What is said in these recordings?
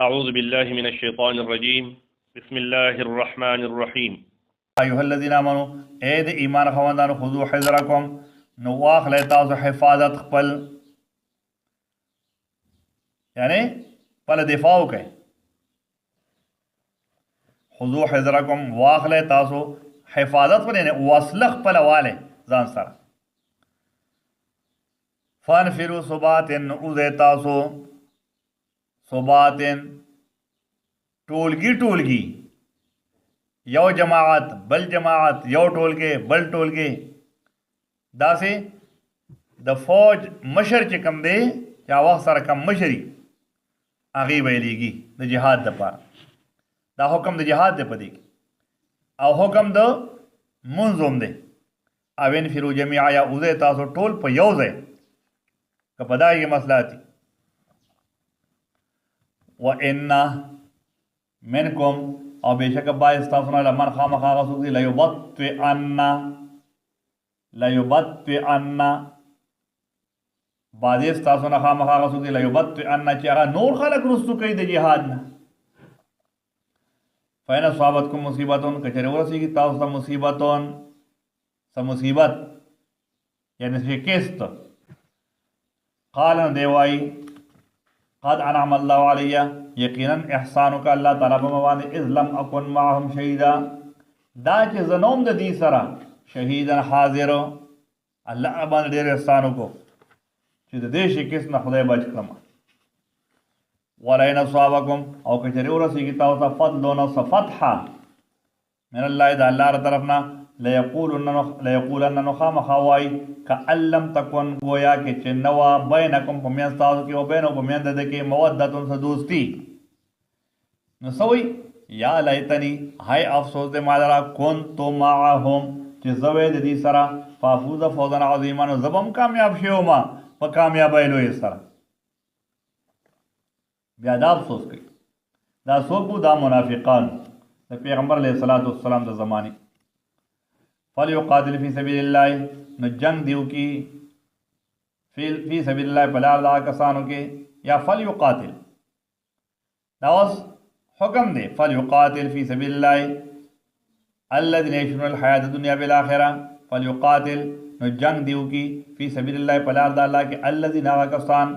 أعوذ بالله من الشيطان الرجيم بسم الله الرحمن الرحيم ایها الذین آمنوا اے د ایمان خوندانو خذو حذرکم نو واخلئ تاسو حفاظت خپل یعنی خپل دفاع وکئ خذو حذرکم واخلئ تاسو حفاظت خپل یعنی وسله خپل واله ځان سره فانفروا ثبات اوځئ تاسو ثبات ټولګي یو جماعت بل جماعت یو ټولګي بل ټولګي داسې د فوج مشر چې کم دی چې هغه سره کم مشري هغې ویلېږي د جهاد دپاره دا حکم د جهاد دی په دې کې او حکم د مونځ هم دی او انفروا جمیعا یا اوځئ تاسو ټول په یو ځای که په دا کې مصلحتي وَإِنَّ مِنْكُمْ او بېشک باعث تاسو نه لمن خامخا هغه څوک دي لیبطئن بعضې ستاسو نه خامخا هغه څوک دي لیبطئن چې هغه نور خلک رستو کوي د جهاد نه فإن أصابتكم مصیبة که چېرې ورسېږي تاسو ته مصیبتون څه مصیبت یعنې شکست قال نو دی وایي قد انعم الله علی یقینا احسان وکړه الله تعالی په ما باندې اذ لم اکن معهم شهیدا دا چې زه نه وم د دې سره شهیدا حاضر الله باندې ډېر احسان وکړو چې د دې شکست نه خدای بچ کړم ولئن اصابکم او که چېرې ورسېږي تاسو ته فضلون څه فتحه من الله د الله طرف نه لیقولن نو خامخا وایي کأن لم تکن گویا کې چې نه وه بینکم په منځ تاسو کې او بینو په منځ د کې مودتون څه دوستي نو څه وایي یا لیتنی هی افسوس دی ما لره کنتو معهم چې زه وی د دې سره فافوز فوزا عظیما نو زه به هم کامیاب شوی وم په کامیابۍ لویې سره بیا دا افسوس کوي دا څوک وو دا منافقان د پیغمبر علیه الصلاة والسلام د زمانې فلیقاتل فی سبیل الله نو جنگ دیو کی فی سبیل الله په لار د هغه کسانو کې یا فلیقاتل دا اوس حکم دی فلیقاتل فی سبیل الله الذین یشرون الحیات الدنیا بالآخرة فلیقاتل نو جنگ دیو کی فی سبیل الله په لار د الله کې الذین هغه کسان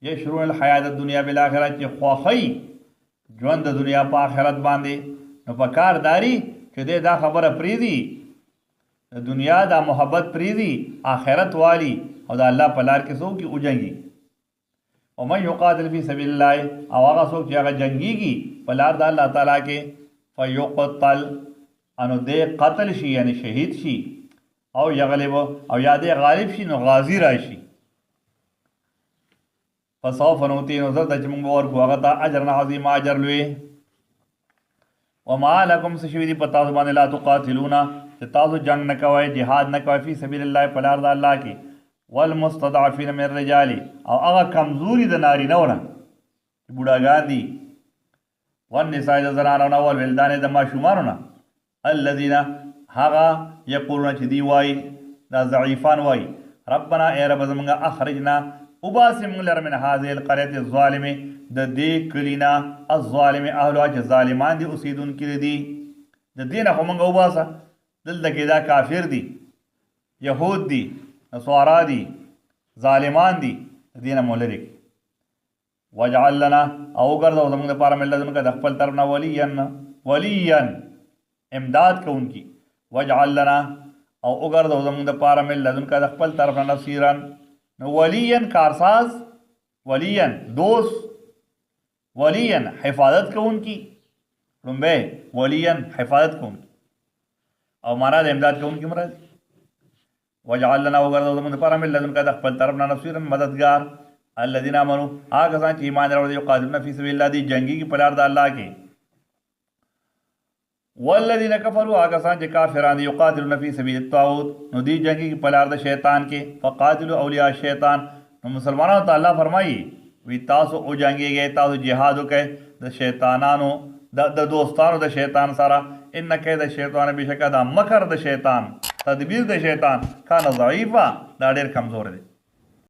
یشرون الحیات الدنیا بالآخرة چې خوښوي ژوند د دنیا په آخرت باندې نو په کار داري چې دی دا خبره پرېږدي د دنیا دا محبت پریدي آخرت والی او دا الله په لار کې څوک وجنګي او من یقاتل فی سبیل الله او هغه څوک چې هغه جنګیږي په لار د الله تعالی کې فیقتل انو دې قتل شي یعنی شهید شي او یغلب او یا دې غالب شي نو غازی راشي فسوف نؤتیه نو زر د چې موږ ورکو هغه ته اجر عظیم اجر لوی وما لکم څه شوي دي په تاسو باندې لا تقاتلون چې تاسو جنگ نه کوئ جهاد نه کوئ فی سبیل الله په لار د الله کې والمستضعفین من الرجال او هغه کمزوري د نارینهو نه چې بوډاګان دي والنساء د زنانو نه والولدان د ماشومانو نه الذین هغه یقولون چې دی وایي دا ضعیفان وایي ربنا ای رب زمونږه اخرجنا وباسې موږ لره من هذه القریة الظالمې د دې کلي نه الظالم اهلها چې ظالمان دي اوسېدونکي دي د دې نه خو موږ وباسه دلته کې دا کافر دي یهود دي نصارا دي ظالمان دي د دې نه مو لرې وجعل لنا او وګرځوه زموږ دپاره من لدنک د خپل طرف نه ولیا امداد کوونکي وجعل لنا او وګرځوه زموږ دپاره من لدنک د خپل طرف نه نصیرا نو ولیا کارساز ولیا دوست ولیا حفاظت کوونکي لومبی ولیا حفاظت کوونکي او معنا د امداد کوونکي مراد وجعل لنا وګرځوه زموږ دپاره من لدنک د خپل طرف نه نصیرا مددګار الذین آمنوا هغه کسان چې ایمان راوړي یقاتلون فی سبیل الله دي جنګیږي په لار د الله کې والذین کفروا هغه کسان چې کافران دي یقاتلون فی سبیل الطاغوت نو دي جنګیږي په لار د شیطان کې فقاتلوا اولیاء الشیطان نو مسلمانانو ته الله فرمایي وی تاسو او جنګیږئ تاسو جهاد وکئ د شیطانانو د دوستانو د شیطان سره ان کید شیطان بشکه دا مکر د شیطان تدبیر د شیطان کان ضعیفه دا ډېر کمزور دی